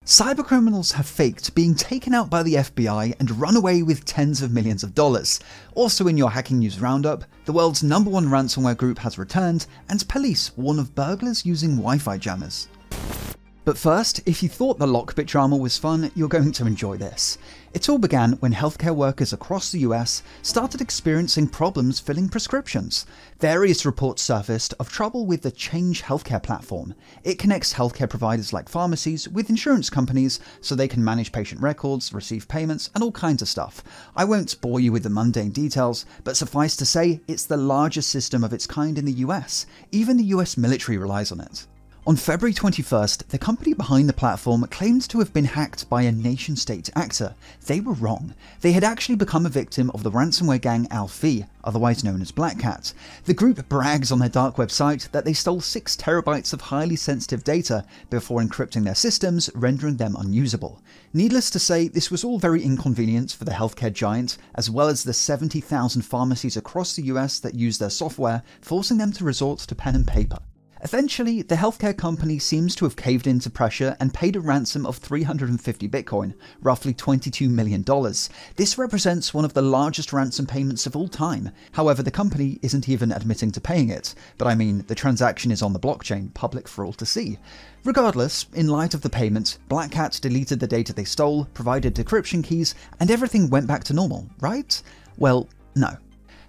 Cybercriminals have faked being taken out by the FBI and run away with tens of millions of dollars. Also in your Hacking News Roundup, the world's #1 ransomware group has returned, and police warn of burglars using Wi-Fi jammers. But first, if you thought the LockBit drama was fun, you're going to enjoy this. It all began when healthcare workers across the US started experiencing problems filling prescriptions. Various reports surfaced of trouble with the Change Healthcare platform. It connects healthcare providers like pharmacies with insurance companies so they can manage patient records, receive payments, and all kinds of stuff. I won't bore you with the mundane details, but suffice to say, it's the largest system of its kind in the US. Even the US military relies on it. On February 21st, the company behind the platform claimed to have been hacked by a nation-state actor. They were wrong. They had actually become a victim of the ransomware gang Alfie, otherwise known as Black Cat. The group brags on their dark website that they stole 6 terabytes of highly sensitive data before encrypting their systems, rendering them unusable. Needless to say, this was all very inconvenient for the healthcare giant, as well as the 70,000 pharmacies across the US that use their software, forcing them to resort to pen and paper. Eventually, the healthcare company seems to have caved into pressure and paid a ransom of 350 Bitcoin, roughly $22 million. This represents one of the largest ransom payments of all time. However, the company isn't even admitting to paying it. But I mean, the transaction is on the blockchain, public for all to see. Regardless, in light of the payment, Black Cat deleted the data they stole, provided decryption keys, and everything went back to normal, right? Well, no.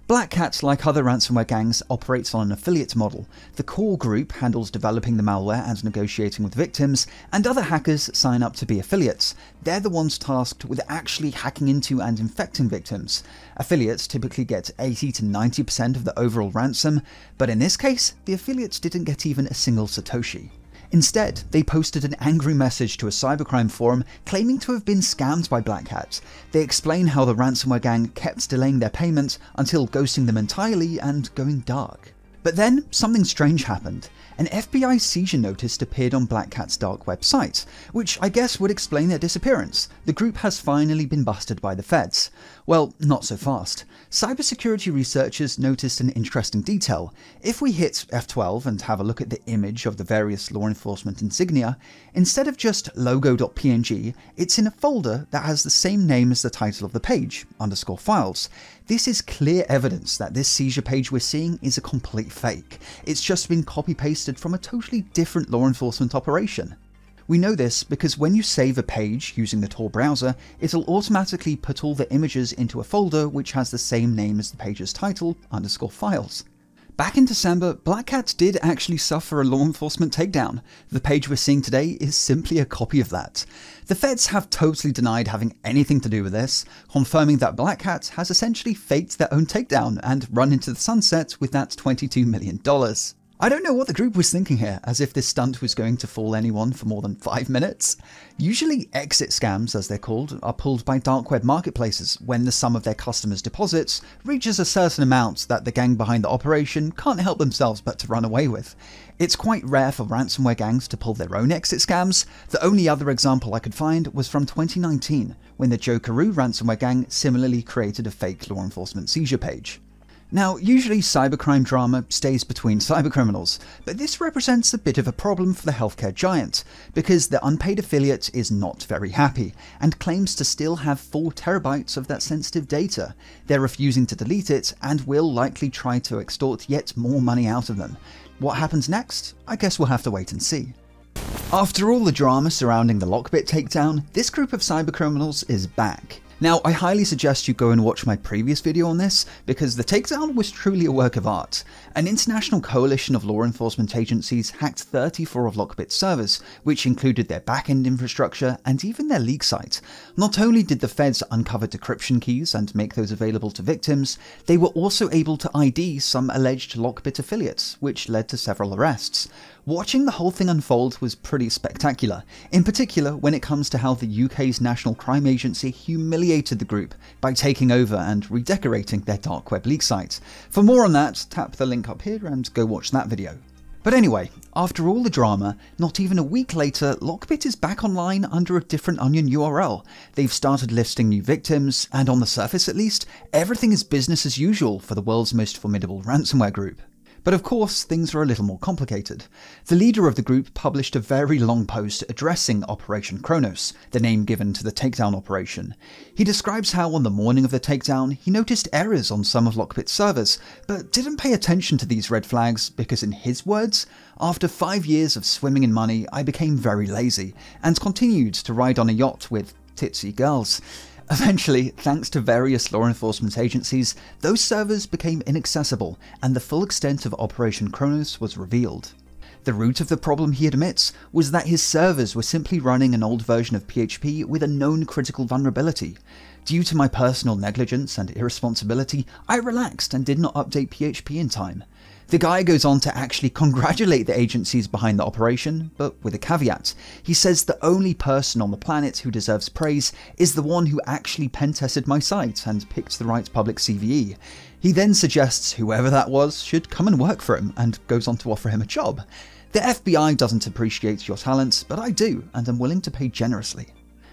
Black Cat, like other ransomware gangs, operates on an affiliate model. The core group handles developing the malware and negotiating with victims, and other hackers sign up to be affiliates. They're the ones tasked with actually hacking into and infecting victims. Affiliates typically get 80 to 90% of the overall ransom, but in this case, the affiliates didn't get even a single Satoshi. Instead, they posted an angry message to a cybercrime forum claiming to have been scammed by Black Cat. They explain how the ransomware gang kept delaying their payments until ghosting them entirely and going dark. But then, something strange happened. An FBI seizure notice appeared on Black Cat's dark website, which I guess would explain their disappearance. The group has finally been busted by the feds. Well, not so fast. Cybersecurity researchers noticed an interesting detail. If we hit F12 and have a look at the image of the various law enforcement insignia, instead of just logo.png, it's in a folder that has the same name as the title of the page, _files. This is clear evidence that this seizure page we're seeing is a complete fake. It's just been copy-pasted from a totally different law enforcement operation. We know this because when you save a page using the Tor browser, it'll automatically put all the images into a folder which has the same name as the page's title, _files. Back in December, Black Cat did actually suffer a law enforcement takedown. The page we're seeing today is simply a copy of that. The feds have totally denied having anything to do with this, confirming that Black Cat has essentially faked their own takedown and run into the sunset with that $22 million. I don't know what the group was thinking here, as if this stunt was going to fool anyone for more than 5 minutes. Usually exit scams, as they're called, are pulled by dark web marketplaces when the sum of their customers' deposits reaches a certain amount that the gang behind the operation can't help themselves but to run away with. It's quite rare for ransomware gangs to pull their own exit scams. The only other example I could find was from 2019, when the Joe Carew ransomware gang similarly created a fake law enforcement seizure page. Now, usually cybercrime drama stays between cybercriminals, but this represents a bit of a problem for the healthcare giant, because the unpaid affiliate is not very happy, and claims to still have 4 terabytes of that sensitive data. They're refusing to delete it, and will likely try to extort yet more money out of them. What happens next? I guess we'll have to wait and see. After all the drama surrounding the LockBit takedown, this group of cybercriminals is back. Now, I highly suggest you go and watch my previous video on this, because the takedown was truly a work of art. An international coalition of law enforcement agencies hacked 34 of LockBit's servers, which included their back-end infrastructure and even their leak site. Not only did the feds uncover decryption keys and make those available to victims, they were also able to ID some alleged LockBit affiliates, which led to several arrests. Watching the whole thing unfold was pretty spectacular, in particular when it comes to how the UK's National Crime Agency humiliated the group by taking over and redecorating their dark web leak site. For more on that, tap the link up here and go watch that video. But anyway, after all the drama, not even a week later, LockBit is back online under a different Onion URL. They've started listing new victims, and on the surface at least, everything is business as usual for the world's most formidable ransomware group. But of course, things are a little more complicated. The leader of the group published a very long post addressing Operation Kronos, the name given to the takedown operation. He describes how on the morning of the takedown, he noticed errors on some of LockBit's servers, but didn't pay attention to these red flags because, in his words, after 5 years of swimming in money, I became very lazy and continued to ride on a yacht with titsy girls. Eventually, thanks to various law enforcement agencies, those servers became inaccessible and the full extent of Operation Kronos was revealed. The root of the problem, he admits, was that his servers were simply running an old version of PHP with a known critical vulnerability. Due to my personal negligence and irresponsibility, I relaxed and did not update PHP in time. The guy goes on to actually congratulate the agencies behind the operation, but with a caveat. He says the only person on the planet who deserves praise is the one who actually pen-tested my site and picked the right public CVE. He then suggests whoever that was should come and work for him, and goes on to offer him a job. The FBI doesn't appreciate your talents, but I do, and I'm willing to pay generously.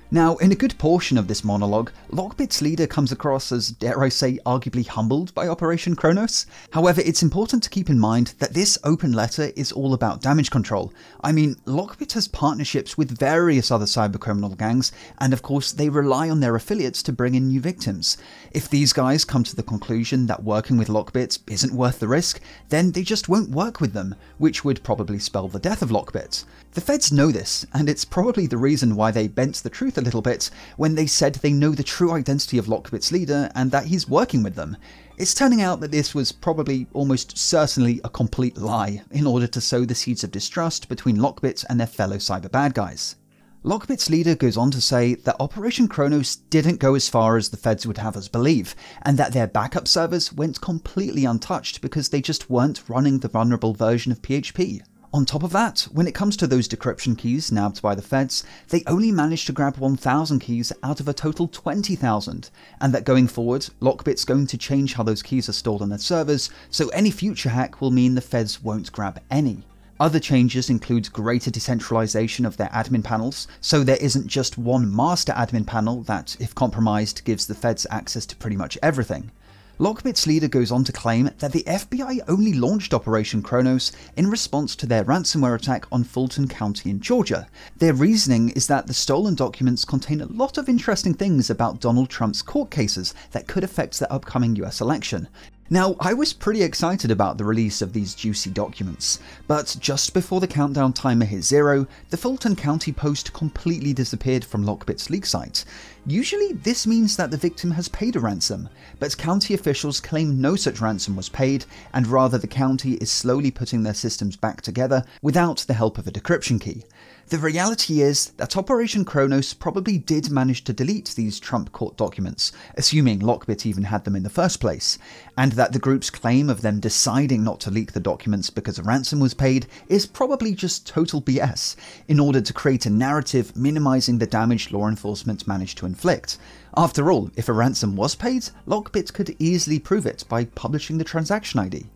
Now, in a good portion of this monologue, LockBit's leader comes across as, dare I say, arguably humbled by Operation Kronos. However, it's important to keep in mind that this open letter is all about damage control. I mean, LockBit has partnerships with various other cybercriminal gangs, and of course they rely on their affiliates to bring in new victims. If these guys come to the conclusion that working with LockBit isn't worth the risk, then they just won't work with them, which would probably spell the death of LockBit. The feds know this, and it's probably the reason why they bent the truth a little bit when they said they know the true identity of LockBit's leader and that he's working with them. It's turning out that this was probably almost certainly a complete lie in order to sow the seeds of distrust between LockBit and their fellow cyber bad guys. LockBit's leader goes on to say that Operation Kronos didn't go as far as the feds would have us believe, and that their backup servers went completely untouched because they just weren't running the vulnerable version of PHP. On top of that, when it comes to those decryption keys nabbed by the feds, they only managed to grab 1,000 keys out of a total 20,000, and that going forward, LockBit's going to change how those keys are stored on their servers, so any future hack will mean the feds won't grab any. Other changes include greater decentralization of their admin panels, so there isn't just one master admin panel that, if compromised, gives the feds access to pretty much everything. LockBit's leader goes on to claim that the FBI only launched Operation Kronos in response to their ransomware attack on Fulton County in Georgia. Their reasoning is that the stolen documents contain a lot of interesting things about Donald Trump's court cases that could affect the upcoming US election. Now, I was pretty excited about the release of these juicy documents, but just before the countdown timer hit 0, the Fulton County post completely disappeared from LockBit's leak site. Usually this means that the victim has paid a ransom, but county officials claim no such ransom was paid, and rather the county is slowly putting their systems back together without the help of a decryption key. The reality is that Operation Kronos probably did manage to delete these Trump court documents, assuming LockBit even had them in the first place, and that the group's claim of them deciding not to leak the documents because a ransom was paid is probably just total BS, in order to create a narrative minimizing the damage law enforcement managed to inflict. After all, if a ransom was paid, LockBit could easily prove it by publishing the transaction ID.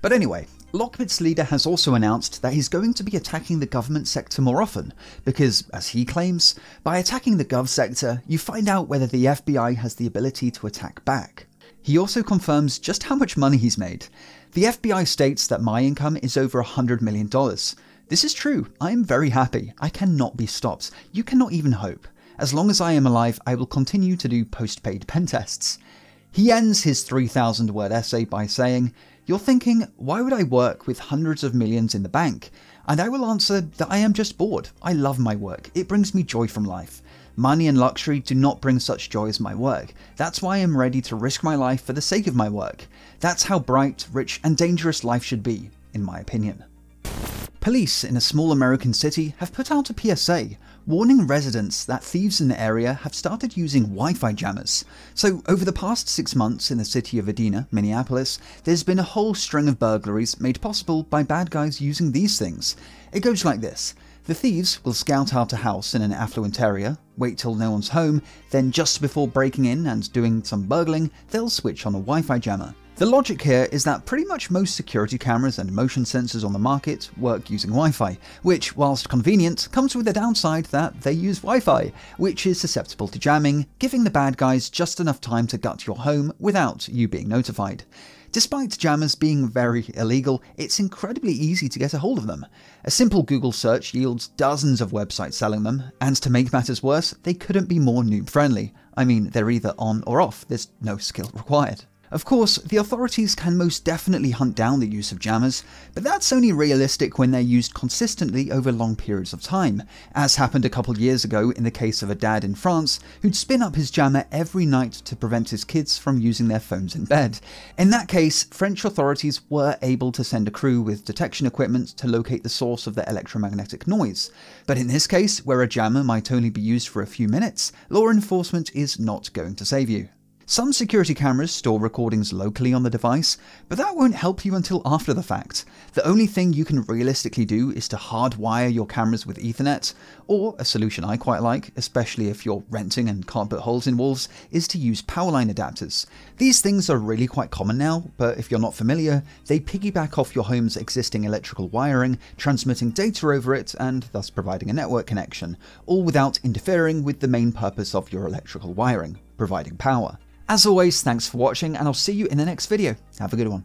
But anyway, LockBit's leader has also announced that he's going to be attacking the government sector more often, because, as he claims, by attacking the gov sector, you find out whether the FBI has the ability to attack back. He also confirms just how much money he's made. The FBI states that my income is over $100 million. This is true, I am very happy, I cannot be stopped, you cannot even hope. As long as I am alive, I will continue to do post-paid pen tests. He ends his 3,000-word essay by saying, "You're thinking, why would I work with hundreds of millions in the bank? And I will answer that I am just bored. I love my work. It brings me joy from life. Money and luxury do not bring such joy as my work. That's why I am ready to risk my life for the sake of my work. That's how bright, rich, and dangerous life should be, in my opinion." Police in a small American city have put out a PSA warning residents that thieves in the area have started using Wi-Fi jammers. So over the past 6 months in the city of Edina, Minneapolis, there's been a whole string of burglaries made possible by bad guys using these things. It goes like this. The thieves will scout out a house in an affluent area, wait till no one's home, then just before breaking in and doing some burgling, they'll switch on a Wi-Fi jammer. The logic here is that pretty much most security cameras and motion sensors on the market work using Wi-Fi, which, whilst convenient, comes with the downside that they use Wi-Fi, which is susceptible to jamming, giving the bad guys just enough time to gut your home without you being notified. Despite jammers being very illegal, it's incredibly easy to get a hold of them. A simple Google search yields dozens of websites selling them, and to make matters worse, they couldn't be more noob-friendly. I mean, they're either on or off, there's no skill required. Of course, the authorities can most definitely hunt down the use of jammers, but that's only realistic when they're used consistently over long periods of time, as happened a couple years ago in the case of a dad in France who'd spin up his jammer every night to prevent his kids from using their phones in bed. In that case, French authorities were able to send a crew with detection equipment to locate the source of the electromagnetic noise. But in this case, where a jammer might only be used for a few minutes, law enforcement is not going to save you. Some security cameras store recordings locally on the device, but that won't help you until after the fact. The only thing you can realistically do is to hardwire your cameras with Ethernet, or a solution I quite like, especially if you're renting and can't put holes in walls, is to use power line adapters. These things are really quite common now, but if you're not familiar, they piggyback off your home's existing electrical wiring, transmitting data over it and thus providing a network connection, all without interfering with the main purpose of your electrical wiring, providing power. As always, thanks for watching, and I'll see you in the next video. Have a good one.